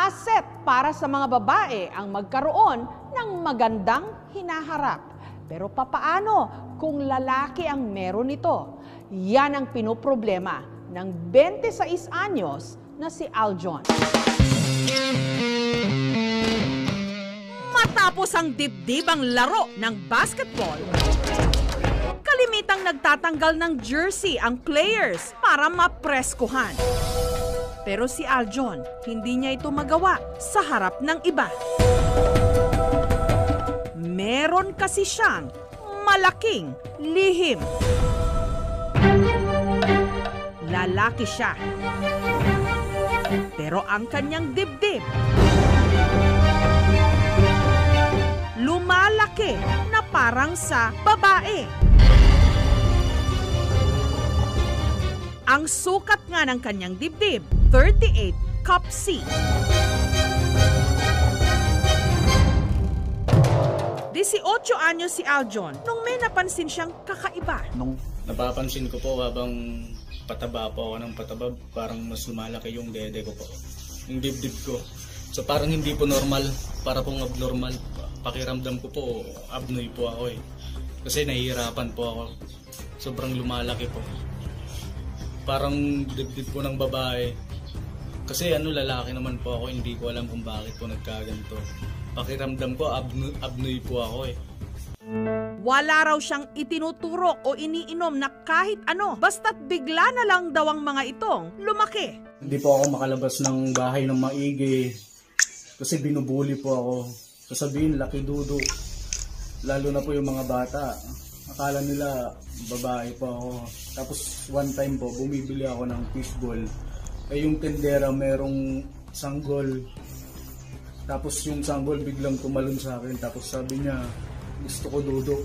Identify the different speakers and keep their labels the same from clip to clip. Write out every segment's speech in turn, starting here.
Speaker 1: asset para sa mga babae ang magkaroon ng magandang hinaharap. Pero papaano kung lalaki ang meron nito? Yan ang pinoproblema ng 26 anyos na si Aljon. Matapos ang dibdib ang laro ng basketball, kalimitang nagtatanggal ng jersey ang players para mapreskuhan. Pero si Aljon, hindi niya ito magawa sa harap ng iba. Meron kasi siyang malaking lihim. Lalaki siya. Pero ang kanyang dibdib, lumalaki na parang sa babae. Ang sukat nga ng kanyang dibdib, 38 cup C. 18 anyos si Aljon nung may napansin siyang kakaiba.
Speaker 2: Napapansin ko po habang pataba po ako ng pataba, parang mas lumalaki yung dede ko po. Yung dibdib ko. So parang hindi po normal, para pong abnormal. Pakiramdam ko po, abnoy po ako eh. Kasi nahihirapan po ako. Sobrang lumalaki po. Parang dibdib po ng babae. Kasi lalaki naman po ako, hindi ko alam kung bakit po nagkaganto. Pakiramdam ko, abnoy po ako eh.
Speaker 1: Wala raw siyang itinuturo o iniinom na kahit ano, basta't bigla na lang daw ang mga itong lumaki.
Speaker 2: Hindi po ako makalabas ng bahay ng maigi kasi binubuli po ako. Sasabihin, laki dudo. Lalo na po yung mga bata. Akala nila babae po ako. Tapos one time po, bumibili ako ng fishball. Yung tendera merong sanggol. Tapos yung sanggol biglang tumalon sa akin. Tapos sabi niya, gusto ko dudo.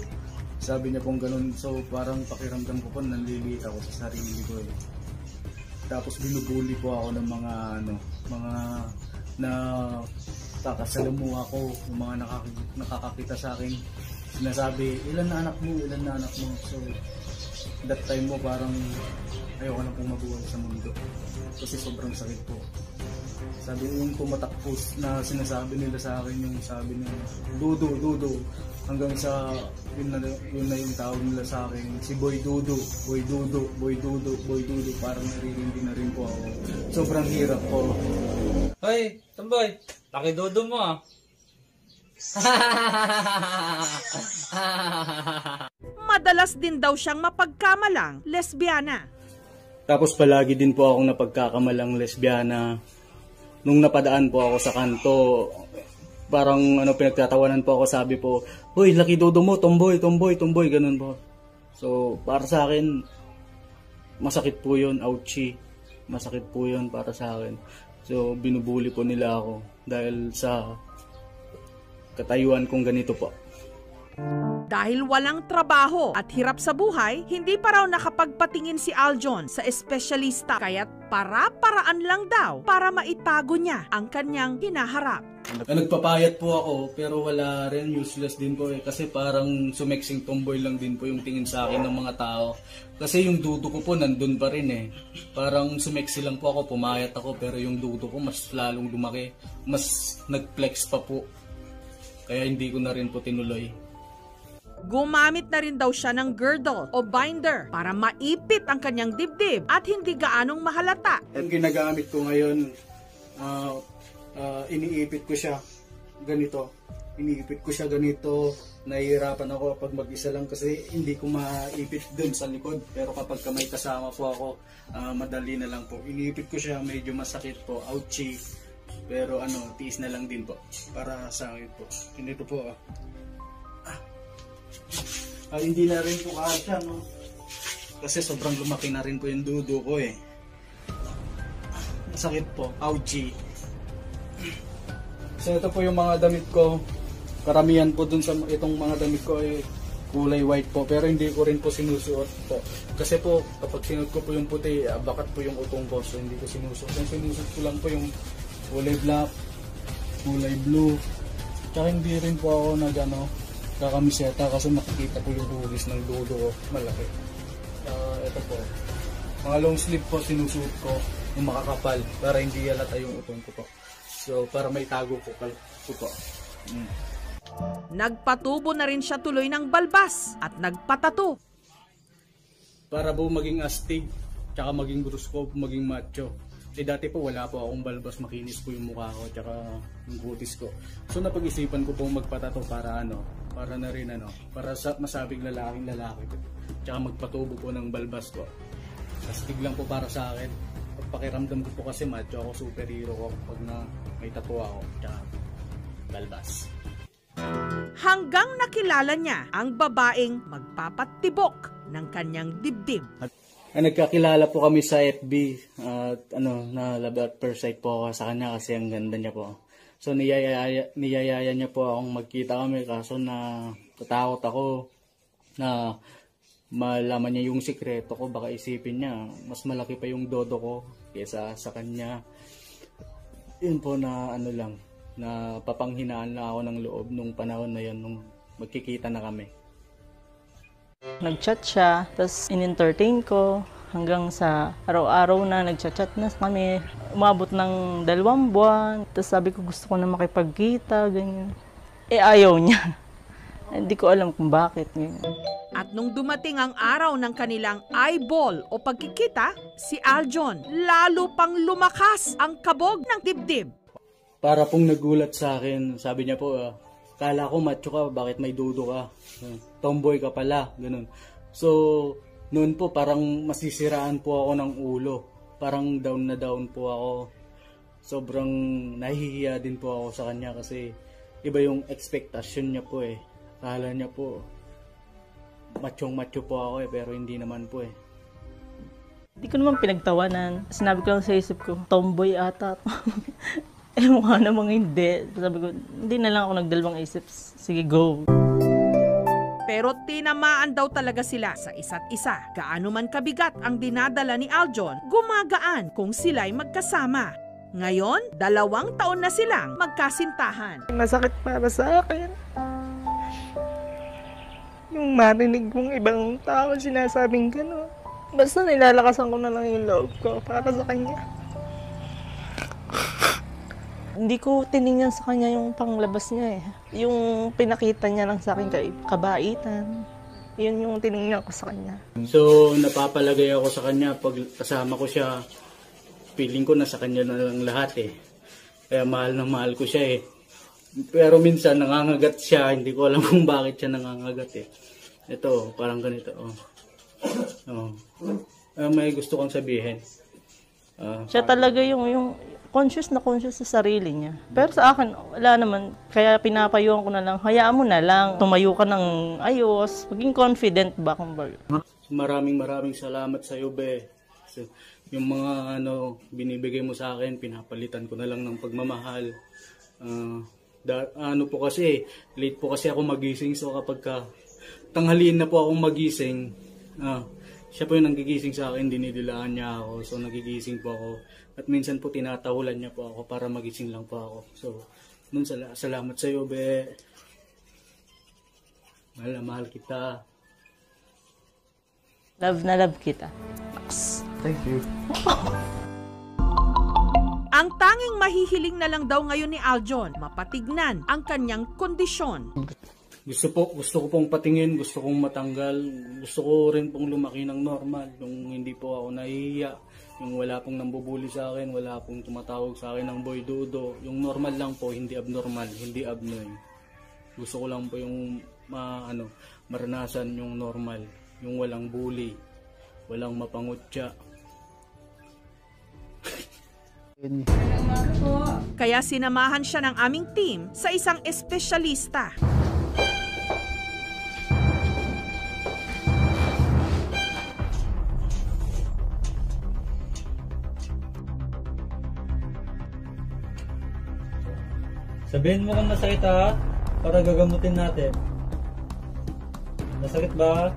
Speaker 2: Sabi niya pong ganun. So parang pakiramdam ko po nanliliit ako sa sarili ko eh. Tapos binubuli po ako ng mga na kakasalamuha ko, yung mga nakakakita sa akin. Sinasabi, ilan na anak mo, ilan na anak mo. So that time mo parang ayoko na pong mabuhay sa mundo. Kasi sobrang sakit po. Sabi yung tumatakpos na sinasabi nila sa akin, yung sabi nila, dudo, dudo. Hanggang sa yun na yung tawag nila sa akin, si Boy Dudo, Boy Dudo, Boy Dudo, Boy Dudo. Parang naririndi na rin po ako. Sobrang hirap po.
Speaker 3: Hoy, Tomboy, laki dudo mo ah.
Speaker 1: Madalas din daw siyang mapagkamalang lesbiana.
Speaker 2: Tapos palagi din po akong napagkakamalang lesbiana. Nung napadaan po ako sa kanto, parang pinagtatawanan po ako, sabi po, "Hoy, laki dudo mo, tomboy, tomboy, tomboy," ganun po. So, para sa akin, masakit po yun, ouchie. Masakit po yun para sa akin. So, binubuli po nila ako dahil sa katayuan kong ganito po.
Speaker 1: Dahil walang trabaho at hirap sa buhay, hindi pa raw nakapagpatingin si Aljon sa espesyalista. Kaya't para-paraan lang daw para maitago niya ang kanyang hinaharap.
Speaker 2: Nagpapayat po ako pero wala rin, useless din po eh. Kasi parang sumeksing tomboy lang din po yung tingin sa akin ng mga tao. Kasi yung dudo ko po nandun pa rin eh. Parang sumeksi lang po ako, pumayat ako, pero yung dudo ko mas lalong lumaki. Mas nagflex pa po. Kaya hindi ko na rin po tinuloy.
Speaker 1: Gumamit na rin daw siya ng girdle o binder para maipit ang kanyang dibdib at hindi gaanong mahalata.
Speaker 2: Ang ginagamit ko ngayon, iniipit ko siya ganito. Iniipit ko siya ganito. Nahihirapan ako pag mag-isa lang kasi hindi ko maipit dun sa likod. Pero kapag may kasama po ako, madali na lang po. Iniipit ko siya, medyo masakit po, ouchie. Pero tiis na lang din po para sa akin po. Ganito po hindi na rin po kasya, no? Kasi sobrang lumaki na rin po yung dudo ko eh. Masakit po, ouchie. So ito po yung mga damit ko. Karamihan po dun sa itong mga damit ko ay kulay white po. Pero hindi ko rin po sinusuot po. Kasi po kapag sinuot ko po yung puti, bakat po yung utong ko. So hindi ko sinusuot. Yung sinusuot ko lang po yung kulay black, kulay blue. Tsaka hindi rin po ako kakamiseta kasi makikita po yung hugis ng dudo ko, malaki. Ito po, mga long sleeve po sinusuot ko, yung makakapal para hindi halata yung utong ko po. So, para may tago ko po.
Speaker 1: Nagpatubo na rin siya tuloy ng balbas at nagpatato.
Speaker 2: Para po maging astig, tsaka maging brusko, maging macho. Dati po wala po akong balbas, makinis po yung mukha ko, tsaka yung kutis ko. So napag-isipan ko po magpatato para para na rin para masabing lalaking lalaki. Tsaka magpatubo po ng balbas ko. Astig lang po para sa akin. Pagpakiramdam ko po kasi macho ako, superhero ko pag may tattoo ako, tsaka balbas.
Speaker 1: Hanggang nakilala niya ang babaeng magpapatibok ng kanyang dibdib.
Speaker 2: Nagkakilala po kami sa FB at na love at first sight po ako sa kanya kasi ang ganda niya po. So niyayaya niya po akong magkita kami kaso natatakot ako na malaman niya yung sikreto ko, baka isipin niya mas malaki pa yung dodo ko kaysa sa kanya. Yun po na na papanghinaan na ako ng loob nung panahon na yun nung magkikita na kami.
Speaker 4: Nag-chat siya, tapos in-entertain ko hanggang sa araw-araw na nag-chat na kami. Umabot ng 2 buwan, tapos sabi ko gusto ko na makipagkita, ganyan. Ayaw niya. Hindi ko alam kung bakit. Ganyan.
Speaker 1: At nung dumating ang araw ng kanilang eyeball o pagkikita, si Aljon lalo pang lumakas ang kabog ng dibdib.
Speaker 2: Para pong nagulat sa akin, sabi niya po, kala ko macho ka, bakit may dudo ka? Tomboy ka pala, ganun. So, noon po parang masisiraan po ako ng ulo. Parang down na down po ako. Sobrang nahihiya din po ako sa kanya kasi iba yung expectation niya po eh. Kala niya po, macho po ako pero hindi naman po eh.
Speaker 4: Hindi ko naman pinagtawanan. Sinabi ko lang sa isip ko, tomboy ata. Mukha namang hindi. Sabi ko, hindi na lang ako nagdalawang isip. Sige, go.
Speaker 1: Pero tinamaan daw talaga sila sa isa't isa. Gaano man kabigat ang dinadala ni Aljon, gumagaan kung sila'y magkasama. Ngayon, 2 taon na silang magkasintahan.
Speaker 4: Masakit para sa akin. Yung marinig mong ibang tao sinasabing gano'n. Basta nilalakasan ko na lang yung loob ko para sa kanya. Hindi ko tiningnan sa kanya yung panglabas niya eh. Yung pinakita niya lang sa akin kabaitan. Yun yung tiningnan ko sa kanya.
Speaker 2: So napapalagay ako sa kanya pag kasama ko siya. Feeling ko nasa kanya na lang lahat eh. Kaya mahal na mahal ko siya eh. Pero minsan nangangagat siya. Hindi ko alam kung bakit siya nangangagat eh. Ito, parang ganito. May gusto kong sabihin.
Speaker 4: Siya talaga yung conscious sa sarili niya. Pero sa akin, wala naman. Kaya pinapayuhan ko na lang, hayaan mo na lang. Tumayo ka ng ayos. Maging confident ba kumbaga.
Speaker 2: Maraming salamat sa iyo, Be. So, yung mga binibigay mo sa akin, pinapalitan ko na lang ng pagmamahal. Po kasi, late po kasi ako magising. So kapag tanghaliin na po akong magising, siya po yung nanggigising sa akin, dinidilaan niya ako. So nagigising po ako. At minsan po tinatahulan niya po ako para magising lang po ako. So, nun salamat sa iyo, Be. Mahal na mahal kita.
Speaker 4: Love na love kita. Max.
Speaker 2: Thank you.
Speaker 1: Ang tanging mahihiling na lang daw ngayon ni Aljon, mapatignan ang kanyang kondisyon.
Speaker 2: Gusto ko pong patingin, gusto kong matanggal, gusto ko rin pong lumaki ng normal, yung hindi po ako nahihiya, yung wala pong nambubuli sa akin, wala pong tumatawag sa akin ng boy dodo, yung normal lang po, hindi abnormal, hindi abnoy. Gusto ko lang po yung maranasan yung normal, yung walang bully, walang mapangutya.
Speaker 1: Kaya sinamahan siya ng aming team sa isang espesyalista.
Speaker 3: Sabihin mo kung masakit ha, para gagamutin natin. Masakit ba?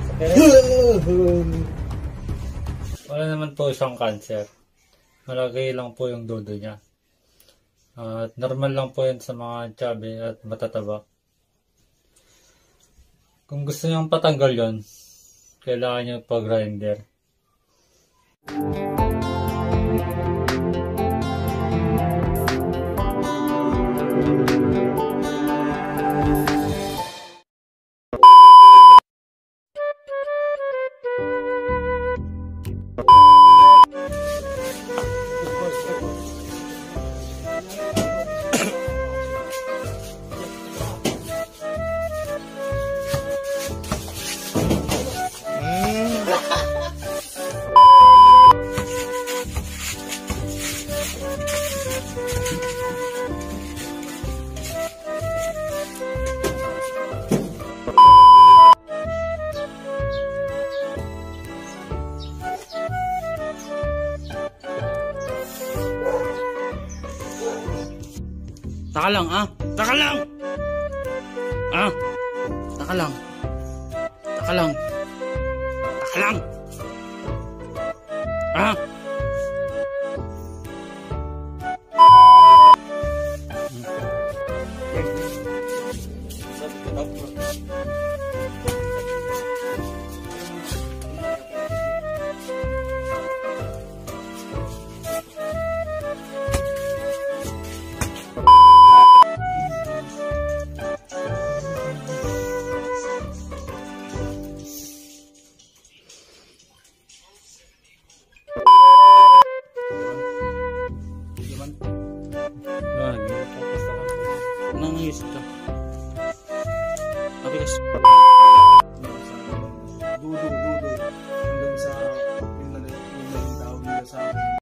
Speaker 3: Sakit? Wala naman po siyang cancer. Malaki lang po yung dudo niya. At normal lang po yan sa mga chubby at matataba. Kung gusto niyang patanggal yon, kailangan niyo pag-grinder.
Speaker 2: Taka lang, ah. Taka lang! Ah. Taka lang. Taka lang. Taka lang! Ah. Nangis ka. Abigas. Dudu.